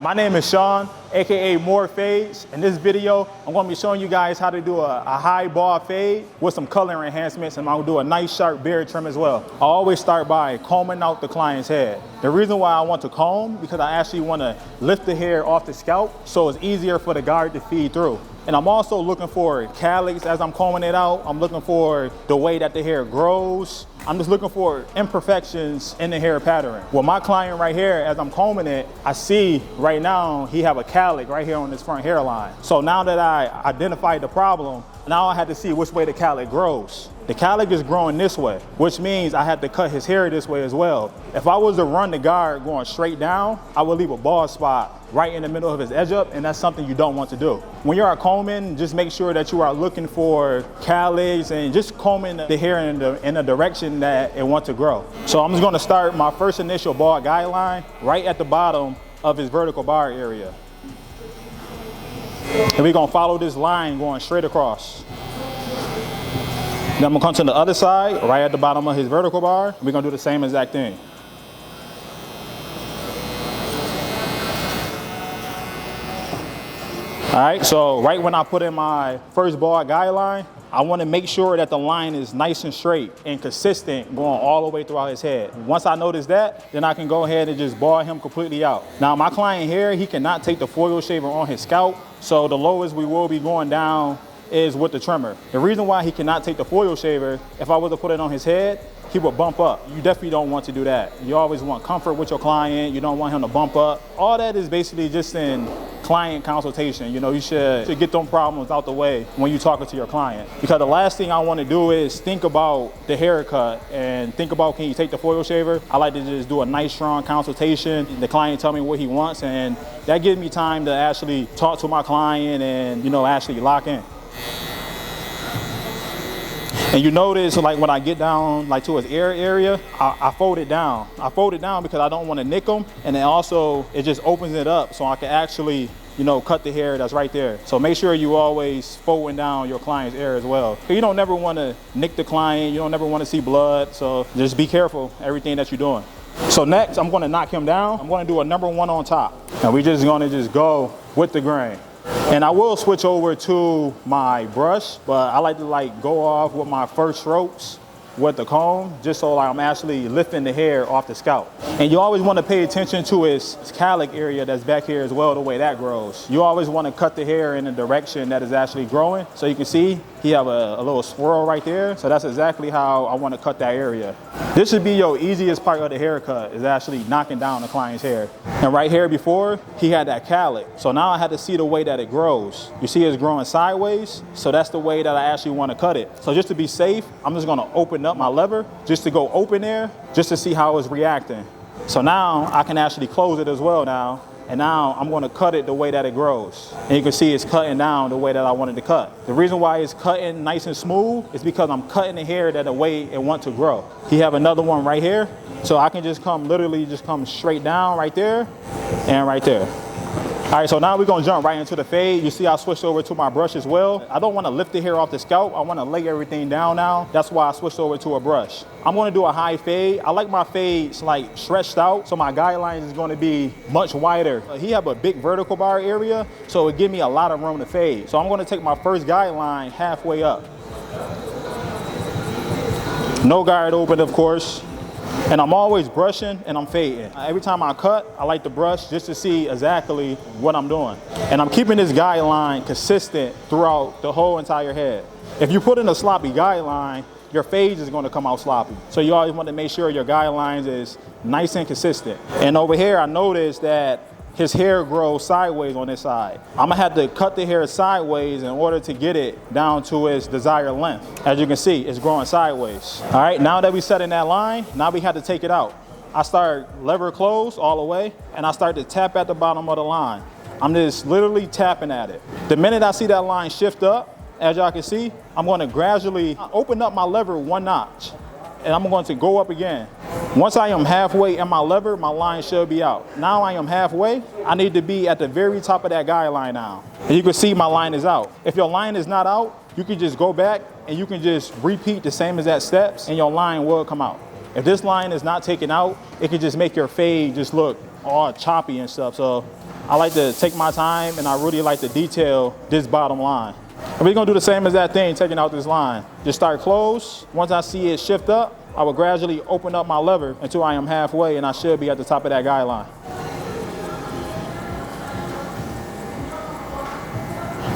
My name is Sean, aka More Fades. In this video, I'm going to be showing you guys how to do a high ball fade with some color enhancements, and I'm going to do a nice sharp beard trim as well. I always start by combing out the client's head. The reason why I want to comb, because I actually want to lift the hair off the scalp so it's easier for the guard to feed through. And I'm also looking for calyx as I'm combing it out. I'm looking for the way that the hair grows. I'm just looking for imperfections in the hair pattern. With my client right here, as I'm combing it, I see right now he have a calyx right here on his front hairline. So now that I identified the problem, now I had to see which way the calyx grows. The calyx is growing this way, which means I had to cut his hair this way as well. If I was to run the guard going straight down, I would leave a bald spot right in the middle of his edge up, and that's something you don't want to do. When you are combing, just make sure that you are looking for calyx and just combing the hair in the direction that it wants to grow. So I'm just gonna start my first initial bald guideline right at the bottom of his vertical bar area. And we're gonna follow this line going straight across. Then I'm gonna come to the other side, right at the bottom of his vertical bar. We're gonna do the same exact thing. All right, so right when I put in my first bald guideline, I wanna make sure that the line is nice and straight and consistent going all the way throughout his head. Once I notice that, then I can go ahead and just bald him completely out. Now my client here, he cannot take the foil shaver on his scalp, so the lowest we will be going down is with the trimmer. The reason why he cannot take the foil shaver, if I was to put it on his head, he would bump up. You definitely don't want to do that. You always want comfort with your client. You don't want him to bump up. All that is basically just in client consultation. You know, you should get them problems out the way when you're talking to your client. Because the last thing I want to do is think about the haircut and think about, can you take the foil shaver? I like to just do a nice, strong consultation. The client tell me what he wants, and that gives me time to actually talk to my client and, you know, actually lock in. And you notice, like when I get down like to his ear area, I fold it down. I fold it down because I don't want to nick him, and then also it just opens it up so I can actually, you know, cut the hair that's right there. So make sure you always folding down your client's ear as well. You don't never want to nick the client. You don't never want to see blood. So just be careful everything that you're doing. So next, I'm going to knock him down. I'm going to do a number one on top, and we're just going to just go with the grain. And I will switch over to my brush, but I like to go off with my first strokes with the comb, just so I'm actually lifting the hair off the scalp. And you always want to pay attention to his calyx area that's back here as well, the way that grows. You always want to cut the hair in the direction that is actually growing. So you can see he have a little swirl right there. So that's exactly how I want to cut that area. This should be your easiest part of the haircut, is actually knocking down the client's hair. And right here before, he had that calyx. So now I had to see the way that it grows. You see it's growing sideways. So that's the way that I actually want to cut it. So just to be safe, I'm just going to open up my lever just to go open there, just to see how it's reacting. So now I can actually close it as well now. And now I'm going to cut it the way that it grows. And you can see it's cutting down the way that I wanted to cut. The reason why it's cutting nice and smooth is because I'm cutting the hair that the way it wants to grow. He have another one right here. So I can just literally come straight down right there and right there. All right, so now we're gonna jump right into the fade. You see I switched over to my brush as well. I don't wanna lift the hair off the scalp. I wanna lay everything down now. That's why I switched over to a brush. I'm gonna do a high fade. I like my fades like stretched out, so my guideline is gonna be much wider. He have a big vertical bar area, so it give me a lot of room to fade. So I'm gonna take my first guideline halfway up. No guard open, of course. And I'm always brushing and I'm fading. Every time I cut, I like to brush just to see exactly what I'm doing. And I'm keeping this guideline consistent throughout the whole entire head. If you put in a sloppy guideline, your fades is gonna come out sloppy. So you always want to make sure your guidelines is nice and consistent. And over here, I noticed that his hair grows sideways on this side. I'm gonna have to cut the hair sideways in order to get it down to its desired length. As you can see, it's growing sideways. All right, now that we set in that line, now we have to take it out. I start lever close all the way, and I start to tap at the bottom of the line. I'm just literally tapping at it. The minute I see that line shift up, as y'all can see, I'm gonna gradually open up my lever one notch, and I'm going to go up again. Once I am halfway in my lever, my line should be out. Now I am halfway. I need to be at the very top of that guideline now. And you can see my line is out. If your line is not out, you can just go back and you can just repeat the same exact steps and your line will come out. If this line is not taken out, it can just make your fade just look all choppy and stuff. So I like to take my time and I really like to detail this bottom line. And we're gonna do the same as that thing, taking out this line. Just start close. Once I see it shift up, I will gradually open up my lever until I am halfway and I should be at the top of that guideline.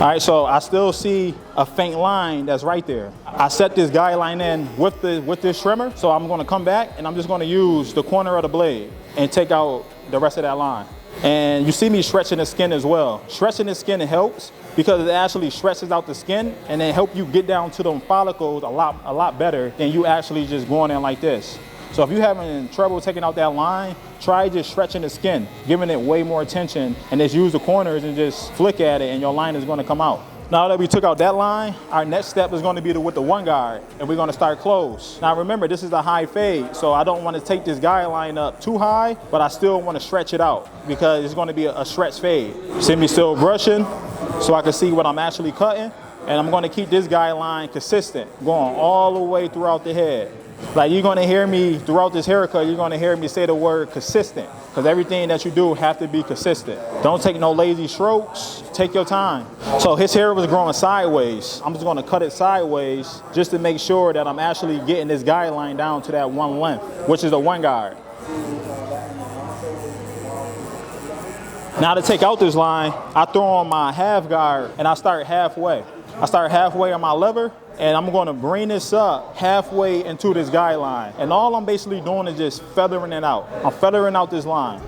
All right, so I still see a faint line that's right there. I set this guideline in with this trimmer, so I'm gonna come back and I'm just gonna use the corner of the blade and take out the rest of that line. And you see me stretching the skin as well. Stretching the skin helps because it actually stretches out the skin and then help you get down to them follicles a lot better than you actually just going in like this. So if you're having trouble taking out that line, try just stretching the skin, giving it way more attention, and just use the corners and just flick at it and your line is gonna come out. Now that we took out that line, our next step is gonna be with the one guard, and we're gonna start close. Now remember, this is a high fade, so I don't wanna take this guideline up too high, but I still wanna stretch it out because it's gonna be a stretch fade. See me still brushing so I can see what I'm actually cutting, and I'm gonna keep this guideline consistent, going all the way throughout the head. Like you're gonna hear me throughout this haircut, you're gonna hear me say the word consistent, because everything that you do have to be consistent. Don't take no lazy strokes, take your time. So his hair was growing sideways. I'm just gonna cut it sideways just to make sure that I'm actually getting this guideline down to that one length, which is the one guard. Now to take out this line, I throw on my half guard and I start halfway. I start halfway on my lever, and I'm gonna bring this up halfway into this guideline. And all I'm basically doing is just feathering it out. I'm feathering out this line.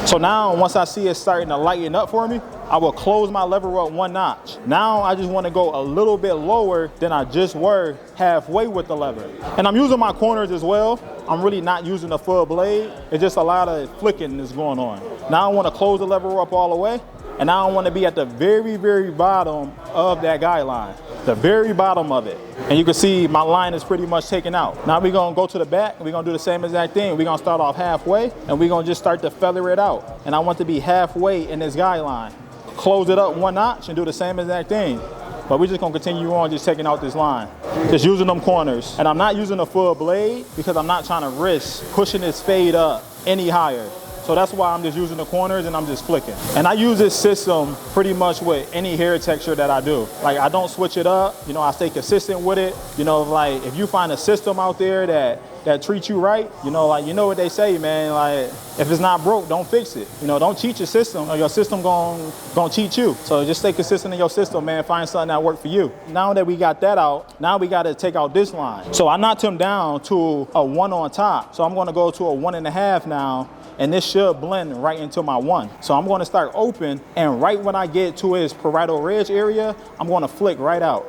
So now, once I see it starting to lighten up for me, I will close my lever up one notch. Now I just wanna go a little bit lower than I just were halfway with the lever. And I'm using my corners as well. I'm really not using a full blade. It's just a lot of flicking that's going on. Now I wanna close the lever up all the way. And now I want to be at the very, very bottom of that guideline, the very bottom of it. And you can see my line is pretty much taken out. Now we're going to go to the back and we're going to do the same exact thing. We're going to start off halfway and we're going to just start to feather it out. And I want to be halfway in this guideline. Close it up one notch and do the same exact thing. But we're just going to continue on just taking out this line, just using them corners. And I'm not using a full blade because I'm not trying to risk pushing this fade up any higher. So that's why I'm just using the corners and I'm just flicking. And I use this system pretty much with any hair texture that I do. Like I don't switch it up, you know, I stay consistent with it. You know, like if you find a system out there that treats you right, you know, like you know what they say, man, like if it's not broke, don't fix it. You know, don't cheat your system or your system gonna cheat you. So just stay consistent in your system, man, find something that works for you. Now that we got that out, now we gotta take out this line. So I knocked him down to a 1 on top. So I'm gonna go to a 1.5 now. And this should blend right into my 1. So I'm gonna start open, and right when I get to his parietal ridge area, I'm gonna flick right out.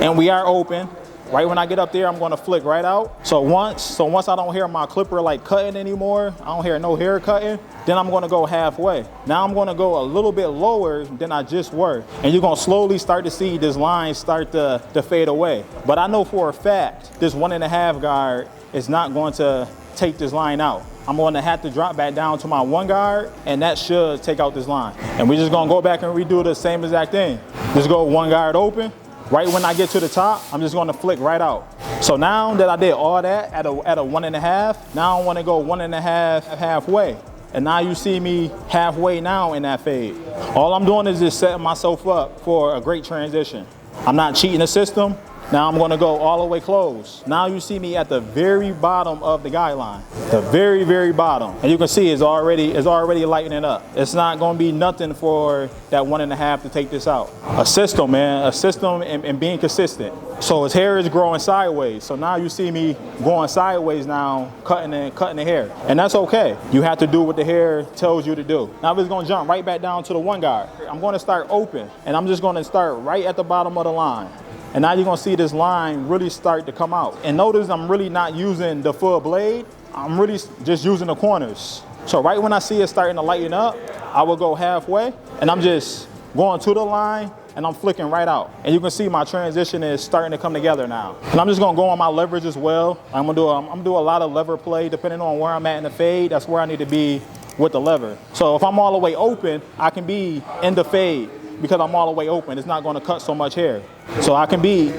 And we are open. Right when I get up there, I'm gonna flick right out. So once I don't hear my clipper like cutting anymore, I don't hear no hair cutting, then I'm gonna go halfway. Now I'm gonna go a little bit lower than I just were. And you're gonna slowly start to see this line start to fade away. But I know for a fact, this 1.5 guard is not going to take this line out. I'm gonna have to drop back down to my 1 guard, and that should take out this line. And we're just gonna go back and redo the same exact thing. Just go 1 guard open. Right when I get to the top, I'm just gonna flick right out. So now that I did all that at a 1.5, now I wanna go 1.5 halfway. And now you see me halfway now in that fade. All I'm doing is just setting myself up for a great transition. I'm not cheating the system. Now I'm gonna go all the way close. Now you see me at the very bottom of the guideline, the very, very bottom. And you can see it's already lightening up. It's not gonna be nothing for that 1.5 to take this out. A system, man, a system and being consistent. So his hair is growing sideways. So now you see me going sideways now, cutting the hair. And that's okay. You have to do what the hair tells you to do. Now we're gonna jump right back down to the 1 guard. I'm gonna start open, and I'm just gonna start right at the bottom of the line. And now you're gonna see this line really start to come out. And notice I'm really not using the full blade. I'm really just using the corners. So right when I see it starting to lighten up, I will go halfway, and I'm just going to the line, and I'm flicking right out. And you can see my transition is starting to come together now. And I'm just gonna go on my leverage as well. I'm gonna do a lot of lever play depending on where I'm at in the fade. That's where I need to be with the lever. So if I'm all the way open, I can be in the fade. Because I'm all the way open, it's not gonna cut so much hair. So I can be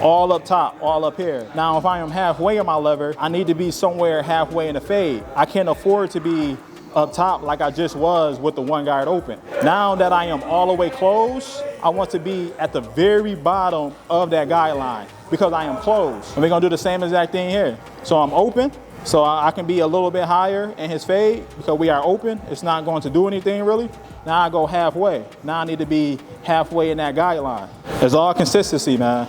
all up top, all up here. Now, if I am halfway on my lever, I need to be somewhere halfway in the fade. I can't afford to be up top like I just was with the one guard open. Now that I am all the way closed, I want to be at the very bottom of that guideline because I am closed. And we're gonna do the same exact thing here. So I'm open, so I can be a little bit higher in his fade because we are open. It's not going to do anything really. Now I go halfway. Now I need to be halfway in that guideline. It's all consistency, man.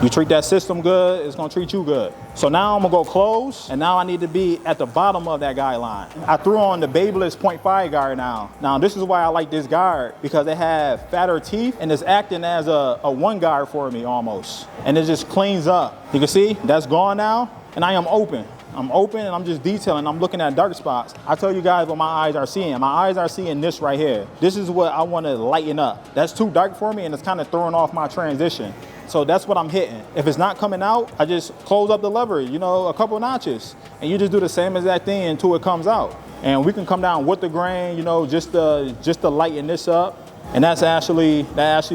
You treat that system good, it's gonna treat you good. So now I'm gonna go close, and now I need to be at the bottom of that guideline. I threw on the Babeless 0.5 guard now. Now this is why I like this guard, because they have fatter teeth, and it's acting as a one guard for me almost. And it just cleans up. You can see, that's gone now, and I am open. I'm open and I'm just detailing. I'm looking at dark spots. I tell you guys what my eyes are seeing. My eyes are seeing this right here. This is what I want to lighten up. That's too dark for me and it's kind of throwing off my transition. So that's what I'm hitting. If it's not coming out, I just close up the lever, you know, a couple notches. And you just do the same exact thing until it comes out. And we can come down with the grain, you know, just to lighten this up. And that actually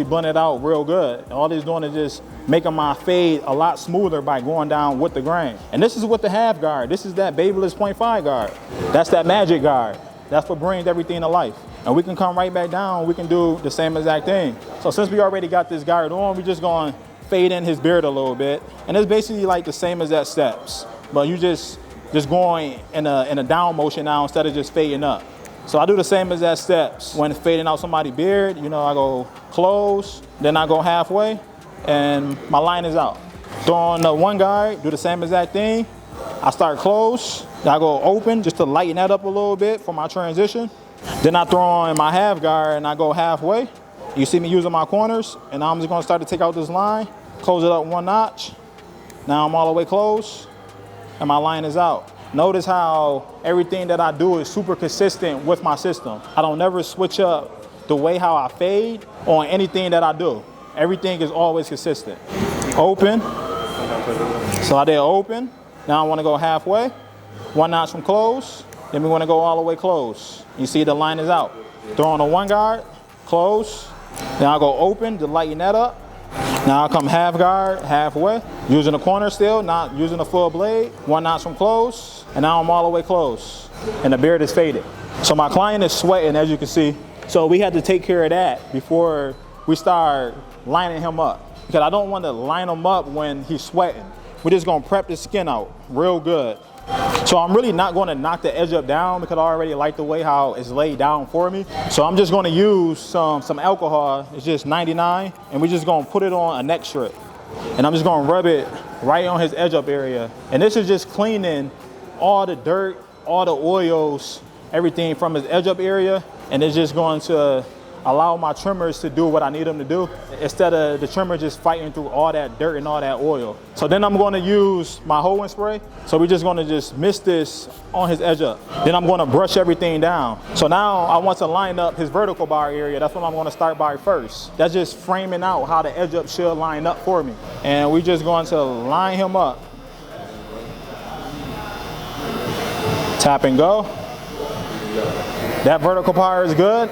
blended out real good. All it's doing is just making my fade a lot smoother by going down with the grain. And this is with the half guard. This is that Babeless 0.5 guard. That's that magic guard. That's what brings everything to life. And we can come right back down. We can do the same exact thing. So since we already got this guard on, we're just going to fade in his beard a little bit. And it's basically like the same as that steps. But you just going in a down motion now instead of just fading up. So I do the same as that steps. When fading out somebody's beard, you know, I go close, then I go halfway, and my line is out. Throw on the one guard, do the same exact thing. I start close, then I go open just to lighten that up a little bit for my transition. Then I throw on my half guard and I go halfway. You see me using my corners, and now I'm just gonna start to take out this line, close it up one notch. Now I'm all the way close, and my line is out. Notice how everything that I do is super consistent with my system. I don't never switch up the way how I fade on anything that I do. Everything is always consistent. Open. So I did open. Now I want to go halfway. One notch from close. Then we want to go all the way close. You see the line is out. Throw on a one guard, close. Then I'll go open to lighten that up. Now I'll come half guard, halfway. Using the corner still, not using the full blade. One notch from close. And now I'm all the way close. And the beard is faded. So my client is sweating, as you can see. So we had to take care of that before we start lining him up. Because I don't want to line him up when he's sweating. We're just going to prep the skin out real good. So I'm really not going to knock the edge up down because I already like the way how it's laid down for me. So I'm just going to use some alcohol. It's just 99. And we're just going to put it on a neck strip. And I'm just going to rub it right on his edge up area. And this is just cleaning all the dirt, all the oils, everything from his edge up area. And it's just going to allow my trimmers to do what I need them to do instead of the trimmer just fighting through all that dirt and all that oil. So then I'm going to use my hoeing spray. So we're just going to just mist this on his edge up. Then I'm going to brush everything down. So now I want to line up his vertical bar area. That's what I'm going to start by first. That's just framing out how the edge up should line up for me. And we're just going to line him up. Tap and go. That vertical bar is good.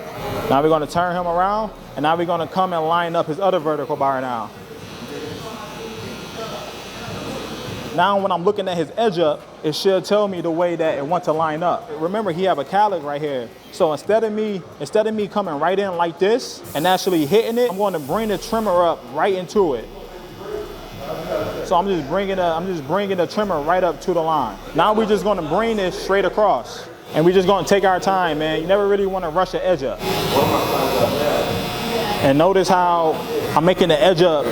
Now we're going to turn him around, and now we're going to come and line up his other vertical bar now. Now when I'm looking at his edge up, it should tell me the way that it wants to line up. Remember, he have a calic right here. So instead of me coming right in like this and actually hitting it, I'm going to bring the trimmer up right into it. So I'm just bringing the trimmer right up to the line. Now we're just going to bring this straight across. And we're just going to take our time, man. You never really want to rush the edge up. And notice how I'm making the edge up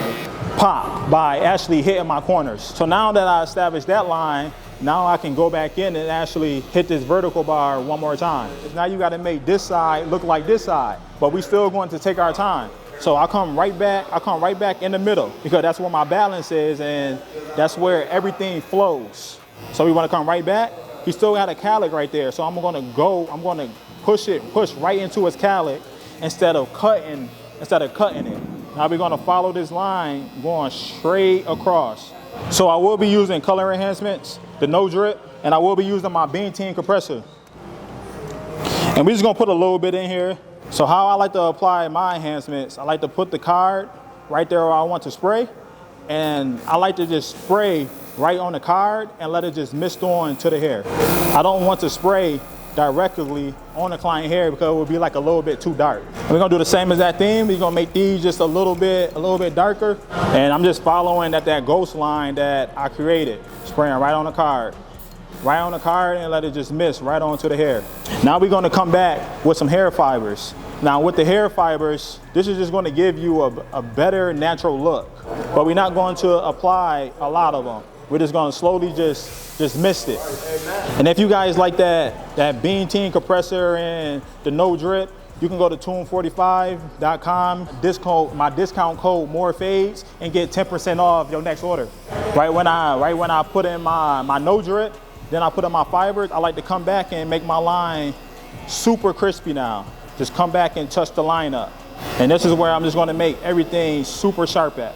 pop by actually hitting my corners. So now that I established that line, now I can go back in and actually hit this vertical bar one more time. Now you got to make this side look like this side, but we still going to take our time. So I come right back in the middle because that's where my balance is and that's where everything flows. So we want to come right back. He still got a calic right there, so I'm gonna push right into his calic instead of cutting it. Now we're gonna follow this line going straight across. So I will be using color enhancements, the no drip, and I will be using my Bean Team compressor. And we're just gonna put a little bit in here. So how I like to apply my enhancements, I like to put the card right there where I want to spray, and I like to just spray right on the card and let it just mist on to the hair. I don't want to spray directly on the client hair because it would be like a little bit too dark. And we're gonna do the same as that theme. We're gonna make these just a little bit darker. And I'm just following that ghost line that I created. Spraying right on the card. Right on the card and let it just mist right onto the hair. Now we're gonna come back with some hair fibers. Now with the hair fibers, this is just gonna give you a better natural look. But we're not going to apply a lot of them. We're just gonna slowly just mist it. And if you guys like that Bean Team compressor and the no drip, you can go to tune45.com, my discount code MOREFADES, and get 10% off your next order. Right when I put in my no drip, then I put in my fibers, I like to come back and make my line super crispy now. Just come back and touch the line up. And this is where I'm just gonna make everything super sharp at.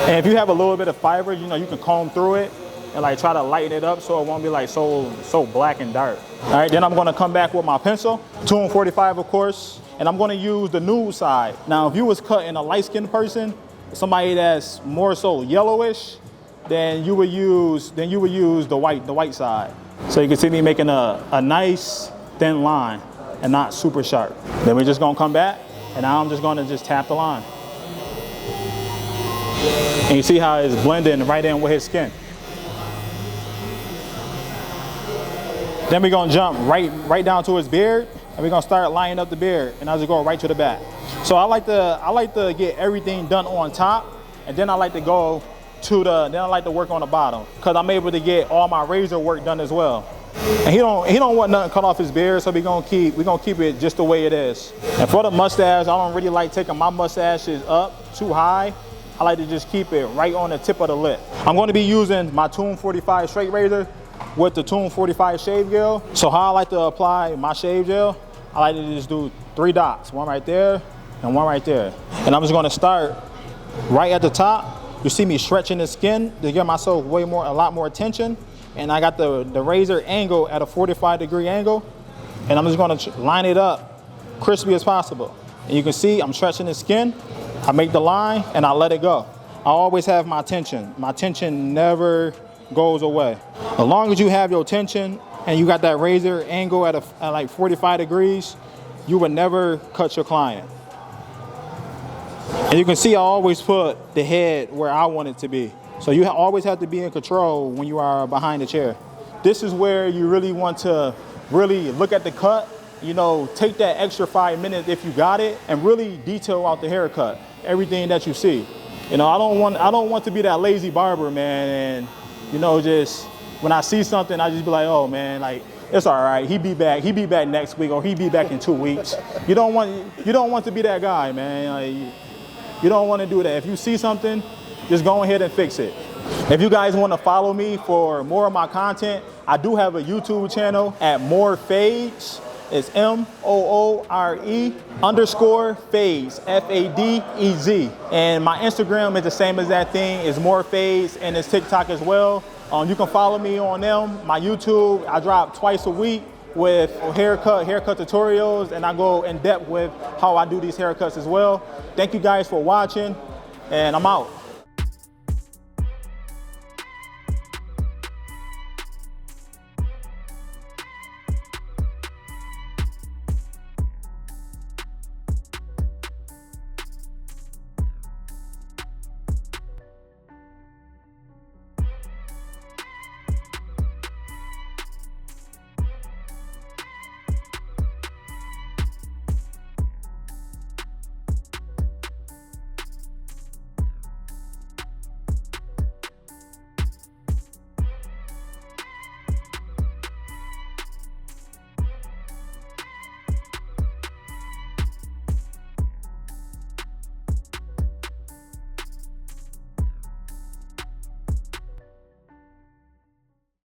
And if you have a little bit of fiber, you know, you can comb through it and like try to lighten it up so it won't be like so black and dark. All right, then I'm gonna come back with my pencil, Tune 45 of course, and I'm gonna use the nude side. Now, if you was cutting a light-skinned person, somebody that's more so yellowish, then you would use the white side. So you can see me making a nice thin line and not super sharp. Then we're just gonna come back, and now I'm just gonna tap the line. And you see how it's blending right in with his skin. Then we're gonna jump right down to his beard, and we're gonna start lining up the beard, and I'll just go right to the back. So I like to get everything done on top, and then I like to go to then I like to work on the bottom, because I'm able to get all my razor work done as well. And he don't want nothing cut off his beard, so we're gonna keep it just the way it is. And for the mustache, I don't really like taking my mustaches up too high. I like to just keep it right on the tip of the lip. I'm going to be using my Tune 45 straight razor with the Tune 45 shave gel. So how I like to apply my shave gel, I like to just do 3 dots, one right there and one right there. And I'm just going to start right at the top. You see me stretching the skin to give myself a lot more attention. And I got the razor angle at a 45-degree angle. And I'm just going to line it up crispy as possible. And you can see I'm stretching the skin. I make the line and I let it go. I always have my tension. My tension never goes away. As long as you have your tension and you got that razor angle at like 45 degrees, you would never cut your client. And you can see I always put the head where I want it to be. So you always have to be in control when you are behind the chair. This is where you really want to really look at the cut. You know, take that extra 5 minutes if you got it, and really detail out the haircut, everything that you see. You know, I don't want to be that lazy barber, man. And you know, just when I see something, I just be like, oh man, like it's all right. He be back next week, or he be back in 2 weeks. You don't want to be that guy, man. Like, you don't want to do that. If you see something, just go ahead and fix it. If you guys want to follow me for more of my content, I do have a YouTube channel at MOREFADES. It's MORE_FADES, FADEZ. And my Instagram is the same as that thing, it's MOREFADES, and it's TikTok as well. You can follow me on them. My YouTube, I drop twice a week with haircut tutorials, and I go in depth with how I do these haircuts as well. Thank you guys for watching, and I'm out.